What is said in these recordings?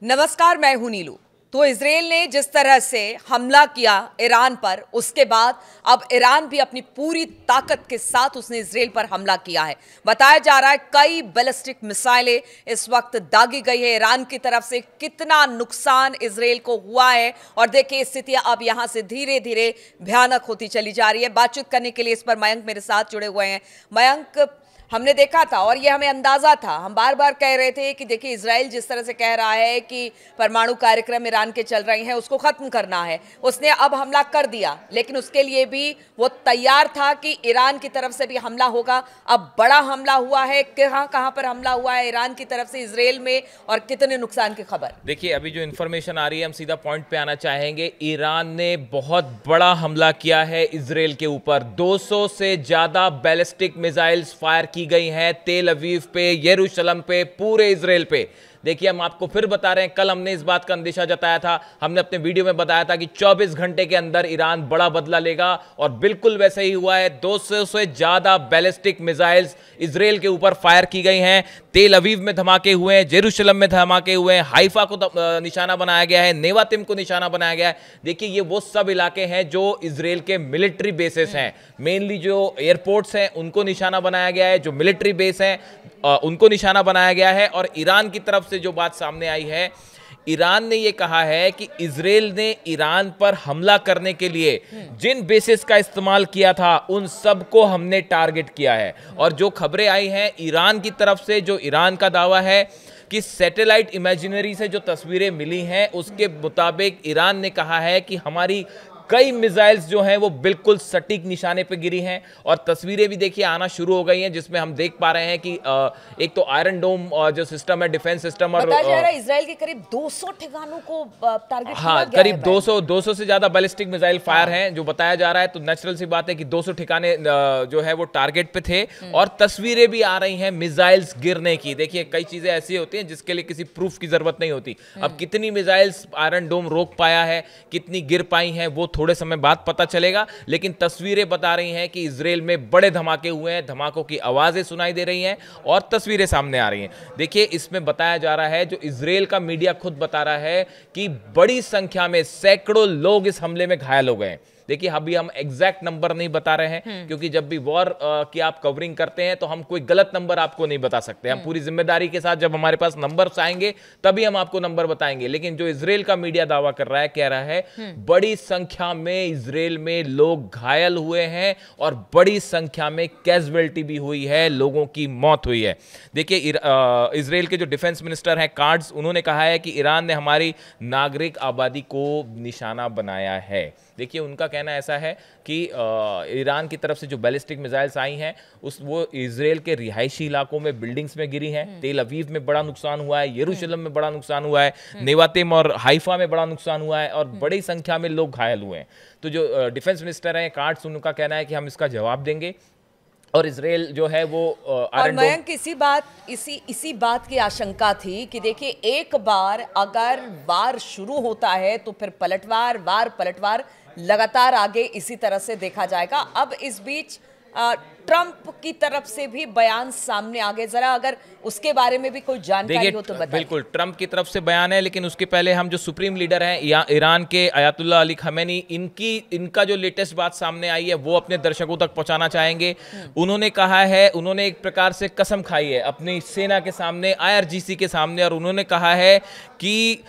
नमस्कार, मैं हूं नीलू। तो इजराइल ने जिस तरह से हमला किया ईरान पर, उसके बाद अब ईरान भी अपनी पूरी ताकत के साथ उसने इजराइल पर हमला किया है। बताया जा रहा है कई बैलिस्टिक मिसाइलें इस वक्त दागी गई है ईरान की तरफ से। कितना नुकसान इजराइल को हुआ है और देखिए स्थितियां अब यहां से धीरे धीरे भयानक होती चली जा रही है। बातचीत करने के लिए इस पर मयंक मेरे साथ जुड़े हुए हैं। मयंक, हमने देखा था और ये हमें अंदाजा था, हम बार बार कह रहे थे कि देखिए इजराइल जिस तरह से कह रहा है कि परमाणु कार्यक्रम ईरान के चल रहे हैं उसको खत्म करना है, उसने अब हमला कर दिया, लेकिन उसके लिए भी वो तैयार था कि ईरान की तरफ से भी हमला होगा। अब बड़ा हमला हुआ है, कहां कहां पर हमला हुआ है ईरान की तरफ से इजराइल में और कितने नुकसान की खबर? देखिए, अभी जो इन्फॉर्मेशन आ रही है हम सीधा पॉइंट पे आना चाहेंगे। ईरान ने बहुत बड़ा हमला किया है इजराइल के ऊपर। 200 से ज्यादा बैलिस्टिक मिसाइल्स फायर की गई हैं तेल अवीव पे, यरूशलेम पे, पूरे इजराइल पे। देखिए, हम आपको फिर बता रहे हैं, कल हमने इस बात का अंदेशा जताया था, हमने अपने वीडियो में बताया था कि 24 घंटे के अंदर ईरान बड़ा बदला लेगा और बिल्कुल वैसे ही हुआ है। 200 से ज्यादा बैलिस्टिक मिसाइल्स इजराइल के ऊपर फायर की गई हैं। तेल अवीव में धमाके हुए हैं, जेरूशलेम में धमाके हुए हैं, हाइफा को निशाना बनाया गया है, नेवातिम को निशाना बनाया गया है। देखिए, ये वो सब इलाके हैं जो इजराइल के मिलिट्री बेसिस हैं। मेनली जो एयरपोर्ट्स हैं उनको निशाना बनाया गया है, जो मिलिट्री बेस हैं उनको निशाना बनाया गया है। और ईरान की तरफ से जो बात सामने आई है, ईरान ने यह कहा है कि इजराइल ने ईरान पर हमला करने के लिए जिन बेसिस का इस्तेमाल किया था उन सबको हमने टारगेट किया है। और जो खबरें आई हैं ईरान की तरफ से, जो ईरान का दावा है कि सैटेलाइट इमेजिनरी से जो तस्वीरें मिली हैं उसके मुताबिक ईरान ने कहा है कि हमारी कई मिसाइल्स जो हैं वो बिल्कुल सटीक निशाने पे गिरी हैं। और तस्वीरें भी देखिए आना शुरू हो गई हैं जिसमें हम देख पा रहे हैं कि एक तो आयरन डोम जो सिस्टम है, डिफेंस सिस्टम, और बताया जा रहा है इजराइल के करीब 200 ठिकानों को टारगेट किया गया करीब है। 200 से ज्यादा बैलिस्टिक मिसाइल फायर हैं जो बताया जा रहा है। तो नेचुरल सी बात है कि 200 ठिकाने जो है वो टारगेट पे थे। और तस्वीरें भी आ रही हैं मिसाइल्स गिरने की। देखिए, कई चीजें ऐसी होती हैं जिसके लिए किसी प्रूफ की जरूरत नहीं होती। अब कितनी मिसाइल्स आयरन डोम रोक पाया है, कितनी गिर पाई हैं, वो थोड़े समय बाद पता चलेगा। लेकिन तस्वीरें बता रही हैं कि इजराइल में बड़े धमाके हुए हैं, धमाकों की आवाजें सुनाई दे रही हैं और तस्वीरें सामने आ रही हैं। देखिए, इसमें बताया जा रहा है, जो इजराइल का मीडिया खुद बता रहा है कि बड़ी संख्या में सैकड़ों लोग इस हमले में घायल हो गए। देखिए, अभी हम एग्जैक्ट नंबर नहीं बता रहे हैं क्योंकि जब भी वॉर की आप कवरिंग करते हैं तो हम कोई गलत नंबर आपको नहीं बता सकते। हम पूरी जिम्मेदारी के साथ जब हमारे पास नंबर्स आएंगे तभी हम आपको नंबर बताएंगे। लेकिन जो इजराइल का मीडिया दावा कर रहा है, कह रहा है बड़ी संख्या में इजराइल में लोग घायल हुए हैं और बड़ी संख्या में कैजुअल्टी भी हुई है, लोगों की मौत हुई है। देखिए, इजराइल के जो डिफेंस मिनिस्टर हैं कार्ड्स, उन्होंने कहा है कि ईरान ने हमारी नागरिक आबादी को निशाना बनाया है। देखिए, उनका कहना ऐसा है कि ईरान की तरफ से जो बैलिस्टिक मिसाइल्स आई हैं वो इजराइल के रिहायशी इलाकों में, बिल्डिंग्स में गिरी हैं। तेल अवीव में बड़ा नुकसान हुआ है, यरूशलेम में बड़ा नुकसान हुआ है, नेवातिम और हाइफा में बड़ा नुकसान हुआ है और बड़ी संख्या में लोग घायल हुए हैं। तो जो डिफेंस मिनिस्टर हैं कार्ड्स, उनका कहना है कि हम इसका जवाब देंगे। और इजराइल जो है वो और मयंक, इसी बात की आशंका थी कि देखिए, एक बार अगर वार शुरू होता है तो फिर पलटवार, वार पलटवार लगातार आगे इसी तरह से देखा जाएगा। अब इस बीच ट्रंप की तरफ से भी बयान सामने आ गए, जरा अगर उसके बारे में भी कोई जानकारी हो तो बताइए। बिल्कुल, ट्रंप की तरफ से बयान है, लेकिन उसके पहले हम जो सुप्रीम लीडर हैं ईरान के अयातुल्लाह अली खमेनी, इनका जो लेटेस्ट बात सामने आई है वो अपने दर्शकों तक पहुंचाना चाहेंगे। उन्होंने कहा है, उन्होंने एक प्रकार से कसम खाई है अपनी सेना के सामने, IRGC के सामने, और उन्होंने कहा है कि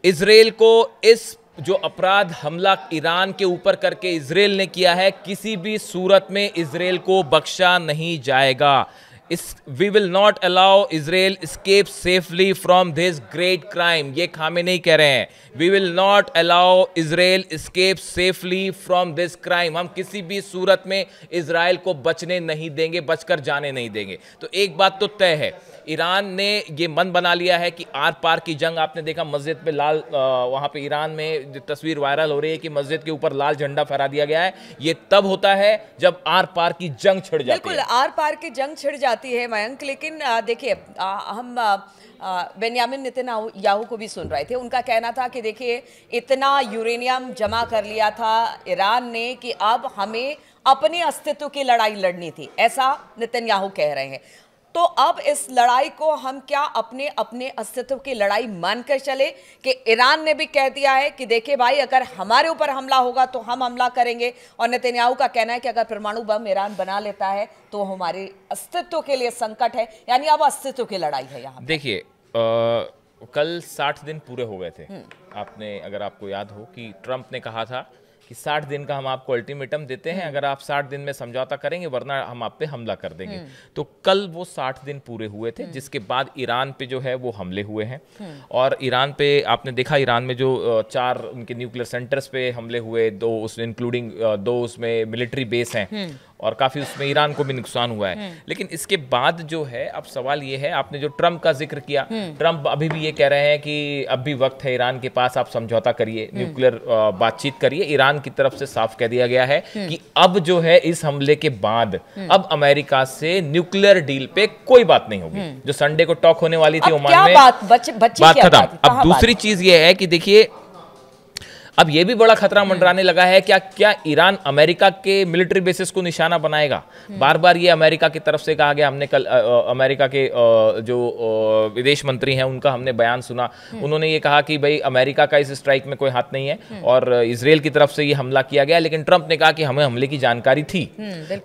इजराइल को इस जो अपराध हमला ईरान के ऊपर करके इजराइल ने किया है, किसी भी सूरत में इजराइल को बख्शा नहीं जाएगा। We will not allow Israel escape safely from this great crime. ये खामेनेई कह रहे हैं, we will not allow Israel escape safely from this crime. हम किसी भी सूरत में इजराइल को बचने नहीं देंगे, बचकर जाने नहीं देंगे। तो एक बात तो तय है, ईरान ने ये मन बना लिया है कि आर पार की जंग। आपने देखा मस्जिद पे लाल, वहां पे ईरान में जो तस्वीर वायरल हो रही है कि मस्जिद के ऊपर लाल झंडा फहरा दिया गया है। ये तब होता है जब आर पार की जंग छिड़ जाती है। बिल्कुल, आर पार की जंग छिड़ जाती है मयंक। लेकिन देखिए, हम बेन्यामिन नेतन्याहू को भी सुन रहे थे। उनका कहना था कि देखिए, इतना यूरेनियम जमा कर लिया था ईरान ने कि अब हमें अपने अस्तित्व की लड़ाई लड़नी थी, ऐसा नेतन्याहू कह रहे हैं। तो अब इस लड़ाई को हम क्या अपने अपने अस्तित्व की लड़ाई मानकर चले कि ईरान ने भी कह दिया है कि देखिए भाई, अगर हमारे ऊपर हमला होगा तो हम हमला करेंगे, और नेतन्याहू का कहना है कि अगर परमाणु बम ईरान बना लेता है तो हमारे अस्तित्व के लिए संकट है। यानी अब अस्तित्व की लड़ाई है यहाँ। देखिए कल 60 दिन पूरे हो गए थे। आपने, अगर आपको याद हो कि ट्रंप ने कहा था कि 60 दिन का हम आपको अल्टीमेटम देते हैं, अगर आप 60 दिन में समझौता करेंगे वरना हम आप पे हमला कर देंगे। तो कल वो 60 दिन पूरे हुए थे, जिसके बाद ईरान पे जो है वो हमले हुए हैं। और ईरान पे आपने देखा, ईरान में जो 4 उनके न्यूक्लियर सेंटर्स पे हमले हुए, 2 उसमें इंक्लूडिंग 2 उसमें मिलिट्री बेस हैं, और काफ़ी उसमें ईरान को भी नुकसान हुआ है। लेकिन इसके बाद जो है, अब सवाल ये है, आपने जो ट्रंप का जिक्र किया, ट्रंप अभी भी ये कह रहे हैं कि अब भी वक्त है ईरान के पास, आप समझौता करिए, न्यूक्लियर बातचीत करिए। ईरान की तरफ से साफ कह दिया गया है कि अब जो है इस हमले के बाद अब अमेरिका से न्यूक्लियर डील पे कोई बात नहीं होगी। जो संडे को टॉक होने वाली थी ओमान में, बात खत्म। अब दूसरी चीज ये है कि देखिए, अब ये भी बड़ा खतरा मंडराने लगा है, क्या ईरान अमेरिका के मिलिट्री बेसिस को निशाना बनाएगा। बार बार ये अमेरिका की तरफ से कहा गया, हमने कल अमेरिका के जो विदेश मंत्री हैं उनका हमने बयान सुना। उन्होंने ये कहा कि भाई अमेरिका का इस स्ट्राइक में कोई हाथ नहीं है, और इजराइल की तरफ से ये हमला किया गया, लेकिन ट्रंप ने कहा कि हमें हमले की जानकारी थी।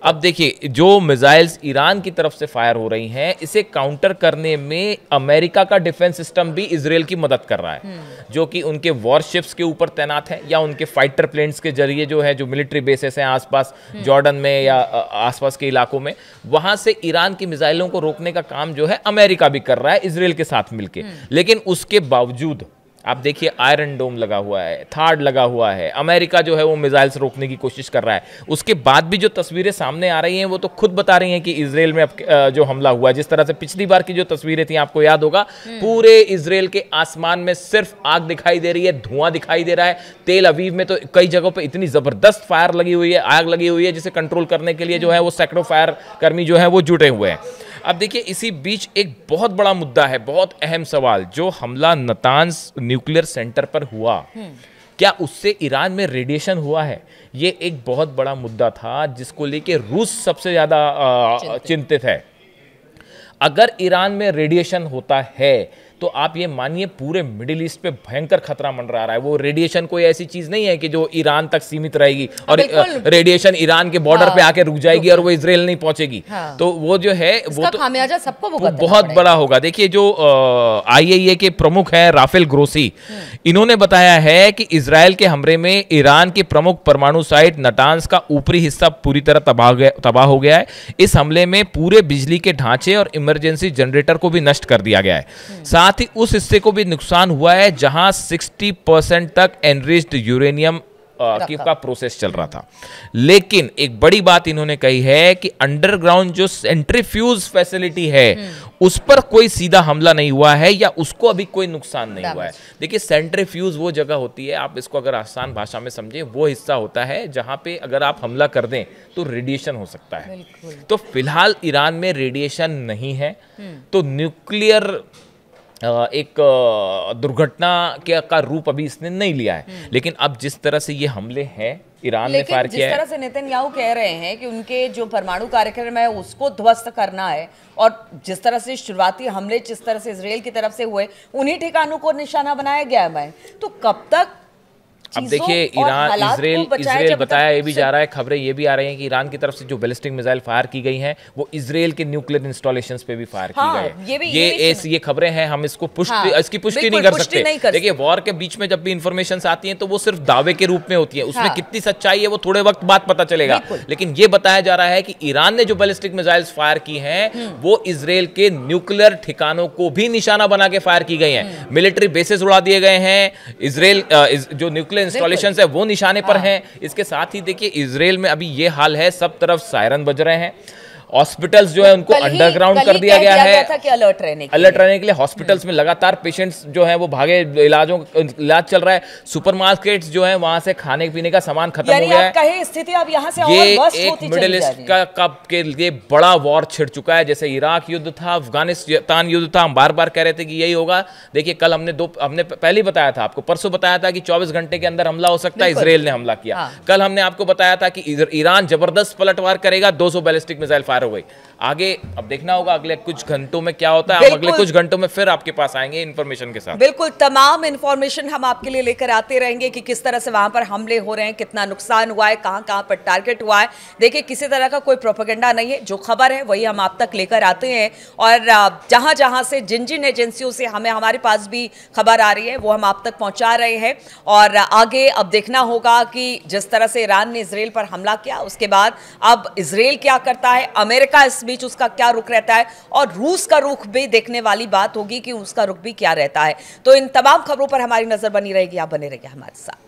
अब देखिए, जो मिसाइल्स ईरान की तरफ से फायर हो रही हैं, इसे काउंटर करने में अमेरिका का डिफेंस सिस्टम भी इजराइल की मदद कर रहा है, जो कि उनके वॉरशिप्स के ऊपर तैनात है, या उनके फाइटर प्लेन्स के जरिए जो है, जो मिलिट्री बेसेस हैं आसपास जॉर्डन में या आसपास के इलाकों में, वहां से ईरान की मिसाइलों को रोकने का काम जो है अमेरिका भी कर रहा है इजराइल के साथ मिलके। लेकिन उसके बावजूद आप देखिए, आयरन डोम लगा हुआ है, थार्ड लगा हुआ है, अमेरिका जो है वो मिसाइल्स रोकने की कोशिश कर रहा है। उसके बाद भी जो तस्वीरें सामने आ रही हैं वो तो खुद बता रही हैं कि इजराइल में अब जो हमला हुआ है, जिस तरह से पिछली बार की जो तस्वीरें थी आपको याद होगा, पूरे इजराइल के आसमान में सिर्फ आग दिखाई दे रही है, धुआं दिखाई दे रहा है। तेल अवीव में तो कई जगहों पर इतनी जबरदस्त फायर लगी हुई है, आग लगी हुई है, जिसे कंट्रोल करने के लिए जो है वो सैकड़ों फायर कर्मी जो है वो जुटे हुए हैं। अब देखिए, इसी बीच एक बहुत बड़ा मुद्दा है, बहुत अहम सवाल, जो हमला नातांज न्यूक्लियर सेंटर पर हुआ, क्या उससे ईरान में रेडिएशन हुआ है? ये एक बहुत बड़ा मुद्दा था जिसको लेके रूस सबसे ज्यादा चिंतित है। अगर ईरान में रेडिएशन होता है तो आप ये मानिए पूरे मिडिल ईस्ट पे भयंकर खतरा मंडरा रहा है। वो रेडिएशन कोई ऐसी चीज नहीं है कि जो ईरान तक सीमित रहेगी और रेडिएशन ईरान के बॉर्डर पे आके रुक जाएगी और वो इजराइल नहीं पहुंचेगी। तो वो जो है वो तो खामियाजा सबको बहुत बड़ा होगा। देखिए, जो IAEA के प्रमुख हैं राफेल ग्रोसी, इन्होंने बताया है कि इजराइल के हमले में ईरान की प्रमुख परमाणु साइट नातांज का ऊपरी हिस्सा पूरी तरह तबाह हो गया है। इस हमले में पूरे बिजली के ढांचे और इमरजेंसी जनरेटर को भी नष्ट कर दिया गया है। साथ ही उस हिस्से को भी नुकसान हुआ है जहां 60% तक एनरिच्ड यूरेनियम का प्रोसेस चल रहा था। लेकिन एक बड़ी बात इन्होंने कही है कि अंडरग्राउंड जो सेंट्रीफ्यूज फैसिलिटी है उस पर कोई सीधा हमला नहीं हुआ है या उसको अभी कोई नुकसान नहीं हुआ है। देखिए, सेंट्रीफ्यूज वो जगह होती है, आप इसको अगर आसान भाषा में समझे, वो हिस्सा होता है जहां पे अगर आप हमला कर दें तो रेडिएशन हो सकता है। तो फिलहाल ईरान में रेडिएशन नहीं है, तो न्यूक्लियर एक दुर्घटना का रूप अभी इसने नहीं लिया है। लेकिन अब जिस तरह से ये हमले हैं, ईरान ने फायर किया है, जिस तरह से नेतन्याहू कह रहे हैं कि उनके जो परमाणु कार्यक्रम है उसको ध्वस्त करना है, और जिस तरह से शुरुआती हमले जिस तरह से इजराइल की तरफ से हुए, उन्हीं ठिकानों को निशाना बनाया गया है। तो कब तक अब देखिए, ईरान इजराइल बताया ये भी जा रहा है, खबरें ये भी आ रही हैं कि ईरान की तरफ से जो बैलिस्टिक मिसाइल फायर की गई हैं वो इजराइल के न्यूक्लियर इंस्टॉलेशंस पे भी फायर की गई है। ये खबरें हैं, हम इसकी पुष्टि नहीं कर सकते। देखिए, वॉर के बीच में जब भी इंफॉर्मेशन आती हैं तो वो सिर्फ दावे के रूप में होती है, उसमें कितनी सच्चाई है वो थोड़े वक्त बाद पता चलेगा। लेकिन ये बताया जा रहा है कि ईरान ने जो बैलिस्टिक मिसाइल फायर की हैं वो इजराइल के न्यूक्लियर ठिकानों को भी निशाना बना के फायर की गई हैं। मिलिट्री बेसिस उड़ा दिए गए हैं, इजराइल जो न्यूक्लियर इंस्टॉलेशंस है वो निशाने पर हैं। इसके साथ ही देखिए, इजराइल में अभी ये हाल है, सब तरफ सायरन बज रहे हैं। हॉस्पिटल्स जो है उनको अंडरग्राउंड कर दिया गया है अलर्ट रहने के लिए। हॉस्पिटल्स में लगातार पेशेंट्स जो हैं वो भागे, इलाज चल रहा है। सुपरमार्केट्स जो हैं वहां से खाने पीने का सामान खत्म हो गया है। स्थिति अब यहाँ से ये एक मिडिल ईस्ट का के लिए बड़ा वॉर छिड़ चुका है। जैसे इराक युद्ध था, अफगानिस्तान युद्ध था, हम बार बार कह रहे थे कि यही होगा। देखिए, कल हमने पहले ही बताया था, आपको परसों बताया था कि 24 घंटे के अंदर हमला हो सकता है, इजराइल ने हमला किया। कल हमने आपको बताया था कि ईरान जबरदस्त पलटवार करेगा, 200 बैलिस्टिक मिसाइल फायर हो गई। आगे अब देखना होगा अगले कुछ घंटों में क्या होता है। हम अगले कुछ घंटों में फिर आपके पास आएंगे इन्फॉर्मेशन के साथ। बिल्कुल, तमाम इन्फॉर्मेशन हम आपके लिए लेकर आते रहेंगे कि किस तरह से वहां पर हमले हो रहे हैं, कितना नुकसान हुआ है, कहां कहां पर टारगेट हुआ है। देखिए, किसी तरह का कोई प्रोपेगेंडा नहीं है, जो खबर है वही हम आप तक लेकर आते हैं, और जहां जहां से जिन जिन एजेंसियों से हमारे पास भी खबर आ रही है वो हम आप तक पहुंचा रहे हैं। और आगे अब देखना होगा कि जिस तरह से ईरान ने इजराइल पर हमला किया, उसके बाद अब इजराइल क्या करता है, अमेरिका इस बीच उसका क्या रुख रहता है, और रूस का रुख भी देखने वाली बात होगी कि उसका रुख भी क्या रहता है। तो इन तमाम खबरों पर हमारी नजर बनी रहेगी। आप बने रहिए हमारे साथ।